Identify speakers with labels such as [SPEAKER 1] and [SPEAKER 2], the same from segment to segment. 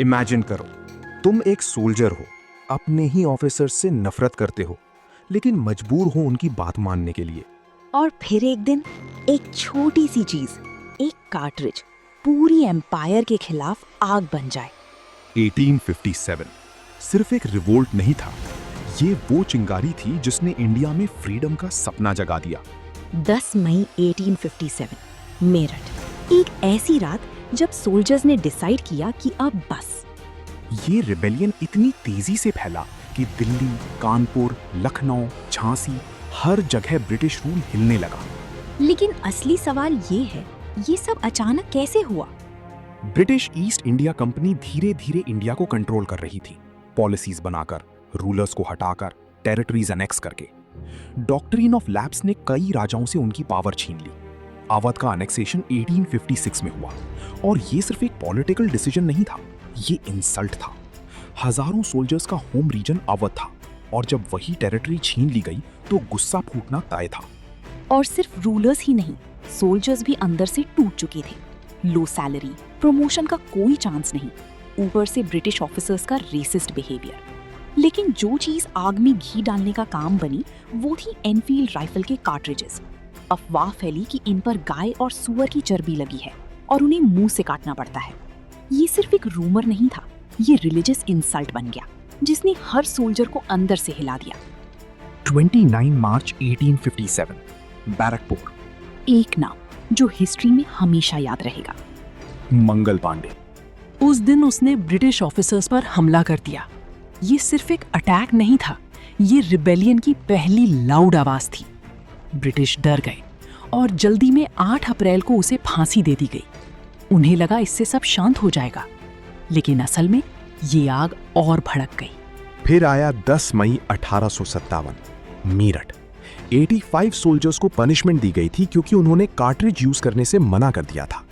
[SPEAKER 1] Imagine करो, तुम एक सोल्जर हो, अपने ही ऑफिसर से नफरत करते हो, लेकिन मजबूर हो उनकी बात मानने के लिए।
[SPEAKER 2] और फिर एक दिन एक छोटी सी चीज, एक कार्ट्रिज, पूरी एम्पायर के खिलाफ आग बन जाए।
[SPEAKER 1] 1857 सिर्फ एक रिवोल्ट नहीं था, ये वो चिंगारी थी जिसने इंडिया में फ्रीडम का सपना जगा दिया।
[SPEAKER 2] 10 मई 1857 मेरठ, एक ऐसी रात जब सोल्जर्स ने डिसाइड किया कि अब बस।
[SPEAKER 1] ये रिबेलियन इतनी तेजी से फैला कि दिल्ली, कानपुर, लखनऊ, झांसी, हर जगह ब्रिटिश रूल हिलने लगा।
[SPEAKER 2] लेकिन असली सवाल ये है, ये सब अचानक कैसे हुआ?
[SPEAKER 1] ब्रिटिश ईस्ट इंडिया कंपनी धीरे धीरे इंडिया को कंट्रोल कर रही थी, पॉलिसीज बनाकर, रूलर्स को हटाकर, टेरिटरीज एनेक्स करके। डॉक्ट्रिन ऑफ लैप्स ने कई राजाओं से उनकी पावर छीन ली। अवध का अनेक्सेशन 1856 में हुआ, और ये सिर्फ एक पॉलिटिकल डिसीजन नहीं था, ये इंसल्ट था। हजारों सोल्जर्स का होम रीजन अवध था, और जब वही टेरिटरी छीन ली गई तो गुस्सा फूटना तय था।
[SPEAKER 2] और सिर्फ रूलर्स ही नहीं, सोल्जर्स भी अंदर से टूट चुके थे। लो सैलरी, प्रमोशन का कोई चांस नहीं, ऊपर से ब्रिटिश ऑफिसर्स का रेसिस्ट बिहेवियर। लेकिन जो चीज आग में घी डालने का काम बनी वो थी एनफील्ड राइफल के कार्ट्रिजेस। अफवाह फैली कि इन पर गाय और सुअर की चर्बी लगी है और उन्हें मुंह से काटना पड़ता है। ये सिर्फ एक रूमर नहीं था, ये रिलीजियस इंसल्ट बन गया जिसने हर सोल्जर को अंदर से हिला दिया।
[SPEAKER 1] 29 मार्च 1857 बैरकपुर।
[SPEAKER 2] एक नाम जो हिस्ट्री में हमेशा याद रहेगा,
[SPEAKER 1] मंगल पांडे।
[SPEAKER 3] उस दिन उसने ब्रिटिश ऑफिसर्स पर हमला कर दिया। ये सिर्फ एक अटैक नहीं था, ये रिबेलियन की पहली लाउड आवाज थी। ब्रिटिश डर गए और जल्दी में 8 अप्रैल को उसे फांसी दे दी गई। उन्हें लगा इससे सब शांत हो जाएगा, लेकिन असल में ये आग और भड़क गई।
[SPEAKER 1] फिर आया 10 मई 1857 मेरठ। 85 सोल्जर्स को पनिशमेंट दी गई थी क्योंकि उन्होंने कार्ट्रिज यूज करने से मना कर दिया था।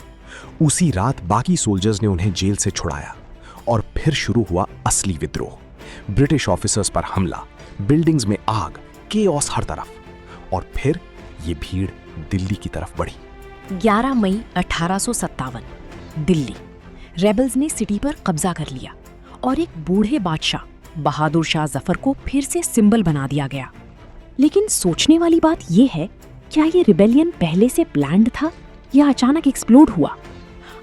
[SPEAKER 1] उसी रात बाकी सोल्जर्स ने उन्हें जेल से छुड़ाया, और फिर शुरू हुआ असली विद्रोह। ब्रिटिश ऑफिसर्स पर हमला, बिल्डिंग्स में आग, केओस हर तरफ, और फिर ये भीड़ दिल्ली की तरफ बढ़ी।
[SPEAKER 2] 11 मई 1857 दिल्ली। रेबल्स ने सिटी पर कब्जा कर लिया और एक बूढ़े बादशाह बहादुर शाह जफर को फिर से सिंबल बना दिया गया। लेकिन सोचने वाली बात यह है, क्या ये रिबेलियन पहले से प्लान्ड था या अचानक एक्सप्लोड हुआ?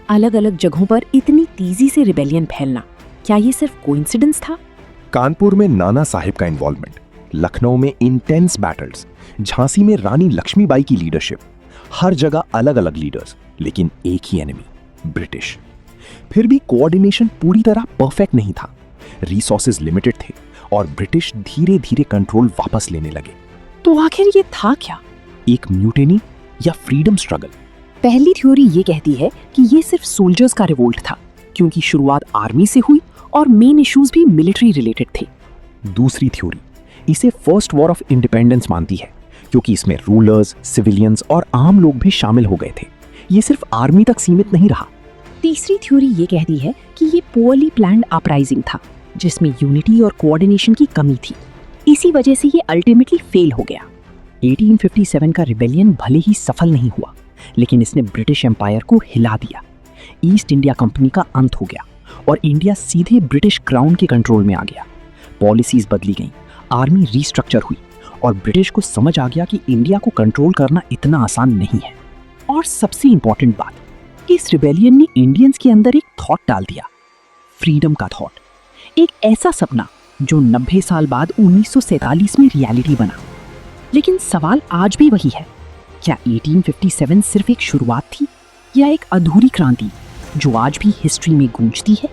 [SPEAKER 2] अलग अलग जगहों पर इतनी तेजी से रिबेलियन फैलना, क्या ये सिर्फ कोइंसिडेंस था?
[SPEAKER 1] कानपुर में नाना साहिब का इन्वॉल्वमेंट, लखनऊ में इंटेंस बैटल्स, झांसी में रानी लक्ष्मीबाई की लीडरशिप, हर जगह अलग अलग लीडर्स, लेकिन एक ही एनिमी, ब्रिटिश। फिर भी कोऑर्डिनेशन पूरी तरह परफेक्ट नहीं था, रिसोर्सेज लिमिटेड थे, और ब्रिटिश धीरे धीरे कंट्रोल वापस लेने लगे।
[SPEAKER 3] तो आखिर ये था क्या?
[SPEAKER 1] एक म्यूटेनी या फ्रीडम स्ट्रगल?
[SPEAKER 2] पहली थ्योरी ये कहती है कि ये सिर्फ सोल्जर्स का रिवोल्ट था, क्योंकि शुरुआत आर्मी से हुई और मेन इश्यूज भी मिलिट्री रिलेटेड थे।
[SPEAKER 1] दूसरी थ्योरी इसे फर्स्ट वॉर ऑफ इंडिपेंडेंस मानती है, क्योंकि इसमें रूलर्स, सिविलियंस और आम लोग भी शामिल हो गए थे। ये सिर्फ आर्मी तक सीमित नहीं रहा।
[SPEAKER 2] तीसरी थ्योरी ये कहती है कि ये पोअरली प्लान्ड अपराइजिंग था, जिसमें यूनिटी और कोऑर्डिनेशन की कमी थी। इसी वजह से ये अल्टीमेटली फेल हो गया।
[SPEAKER 4] 1857 का रिबेलियन भले ही सफल नहीं हुआ, लेकिन इसने ब्रिटिश एम्पायर को हिला दिया। ईस्ट इंडिया कंपनी का अंत हो गया और इंडिया सीधे ब्रिटिश क्राउन के कंट्रोल में आ गया। पॉलिसीज बदली गईं, आर्मी रीस्ट्रक्चर हुई, और ब्रिटिश को समझ आ गया कि इंडिया को कंट्रोल करना इतना आसान नहीं है। और सबसे इंपॉर्टेंट बात, इस रिबेलियन ने इंडियंस के अंदर एक थॉट डाल दिया, फ्रीडम का थॉट। एक ऐसा सपना जो 90 साल बाद 1947 में रियलिटी बना। लेकिन सवाल आज भी वही है, क्या 1857 सिर्फ एक शुरुआत थी या एक अधूरी क्रांति जो आज भी हिस्ट्री में गूंजती है?